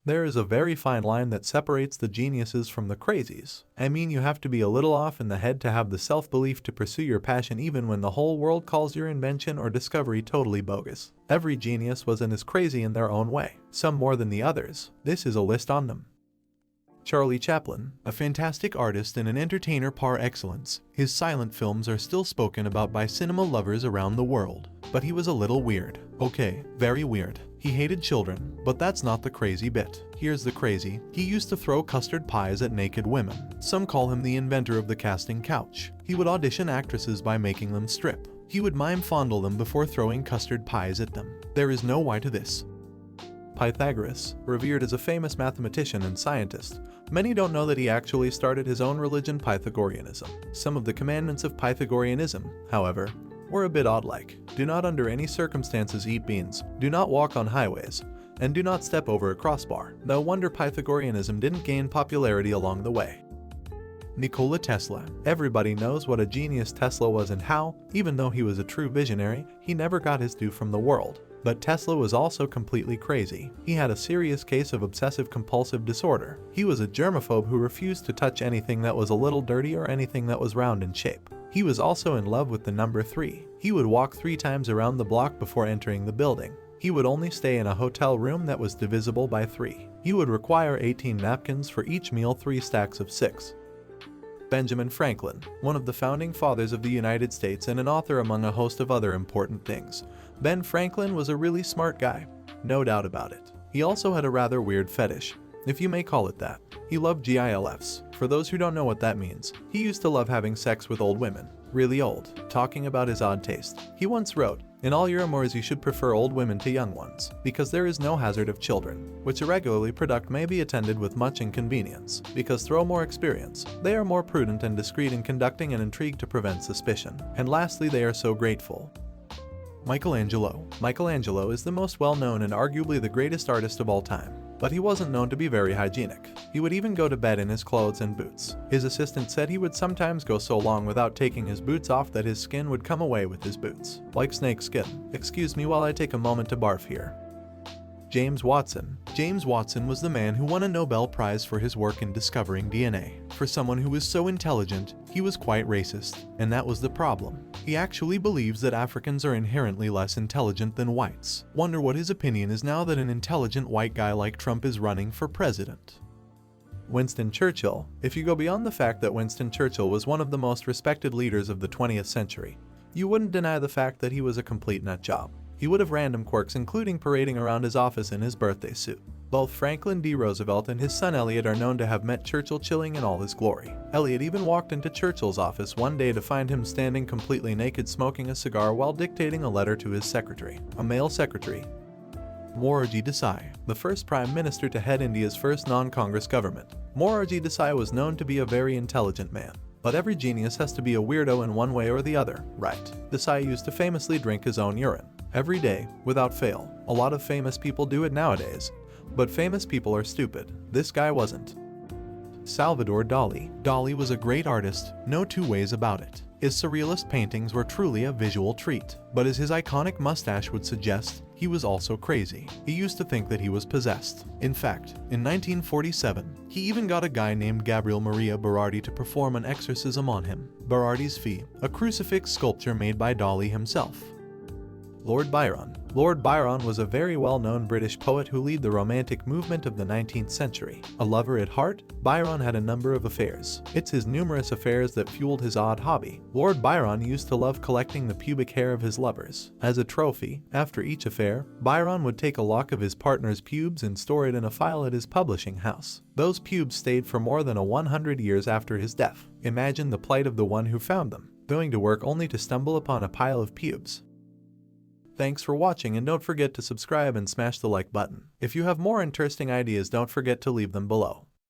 There is a very fine line that separates the geniuses from the crazies. I mean, you have to be a little off in the head to have the self-belief to pursue your passion even when the whole world calls your invention or discovery totally bogus. Every genius was and is crazy in their own way, some more than the others. This is a list on them. Charlie Chaplin, a fantastic artist and an entertainer par excellence. His silent films are still spoken about by cinema lovers around the world. But he was a little weird. Okay, very weird. He hated children, but that's not the crazy bit. Here's the crazy. He used to throw custard pies at naked women. Some call him the inventor of the casting couch. He would audition actresses by making them strip. He would mime fondle them before throwing custard pies at them. There is no why to this. Pythagoras, revered as a famous mathematician and scientist. Many don't know that he actually started his own religion, Pythagoreanism. Some of the commandments of Pythagoreanism, however, were a bit odd-like. Do not under any circumstances eat beans, do not walk on highways, and do not step over a crossbar. No wonder Pythagoreanism didn't gain popularity along the way. Nikola Tesla. Everybody knows what a genius Tesla was and how, even though he was a true visionary, he never got his due from the world. But Tesla was also completely crazy. He had a serious case of obsessive-compulsive disorder. He was a germaphobe who refused to touch anything that was a little dirty or anything that was round in shape. He was also in love with the number 3. He would walk 3 times around the block before entering the building. He would only stay in a hotel room that was divisible by 3. He would require 18 napkins for each meal, 3 stacks of 6. Benjamin Franklin, one of the founding fathers of the United States and an author among a host of other important things. Ben Franklin was a really smart guy, no doubt about it. He also had a rather weird fetish, if you may call it that. He loved GILFs. For those who don't know what that means, he used to love having sex with old women, really old. Talking about his odd taste, he once wrote, "In all your amours you should prefer old women to young ones, because there is no hazard of children, which irregularly product may be attended with much inconvenience, because through more experience, they are more prudent and discreet in conducting an intrigue to prevent suspicion, and lastly they are so grateful." Michelangelo. Michelangelo is the most well-known and arguably the greatest artist of all time. But he wasn't known to be very hygienic. He would even go to bed in his clothes and boots. His assistant said he would sometimes go so long without taking his boots off that his skin would come away with his boots, like snake skin. Excuse me while I take a moment to barf here. James Watson. James Watson was the man who won a Nobel Prize for his work in discovering DNA. For someone who was so intelligent, he was quite racist, and that was the problem. He actually believes that Africans are inherently less intelligent than whites. Wonder what his opinion is now that an intelligent white guy like Trump is running for president. Winston Churchill. If you go beyond the fact that Winston Churchill was one of the most respected leaders of the 20th century, you wouldn't deny the fact that he was a complete nutjob. He would have random quirks, including parading around his office in his birthday suit. Both Franklin D. Roosevelt and his son Elliot are known to have met Churchill chilling in all his glory. Elliot even walked into Churchill's office one day to find him standing completely naked smoking a cigar while dictating a letter to his secretary, a male secretary. Morarji Desai, the first prime minister to head India's first non-Congress government. Morarji Desai was known to be a very intelligent man. But every genius has to be a weirdo in one way or the other, right? Desai used to famously drink his own urine every day, without fail. A lot of famous people do it nowadays. But famous people are stupid. This guy wasn't. Salvador Dali. Dali was a great artist, no two ways about it. His surrealist paintings were truly a visual treat. But as his iconic mustache would suggest, he was also crazy. He used to think that he was possessed. In fact, in 1947, he even got a guy named Gabriel Maria Berardi to perform an exorcism on him. Berardi's fee, a crucifix sculpture made by Dali himself. Lord Byron. Lord Byron was a very well-known British poet who led the Romantic movement of the 19th century. A lover at heart, Byron had a number of affairs. It's his numerous affairs that fueled his odd hobby. Lord Byron used to love collecting the pubic hair of his lovers. As a trophy, after each affair, Byron would take a lock of his partner's pubes and store it in a file at his publishing house. Those pubes stayed for more than 100 years after his death. Imagine the plight of the one who found them, going to work only to stumble upon a pile of pubes. Thanks for watching, and don't forget to subscribe and smash the like button. If you have more interesting ideas, don't forget to leave them below.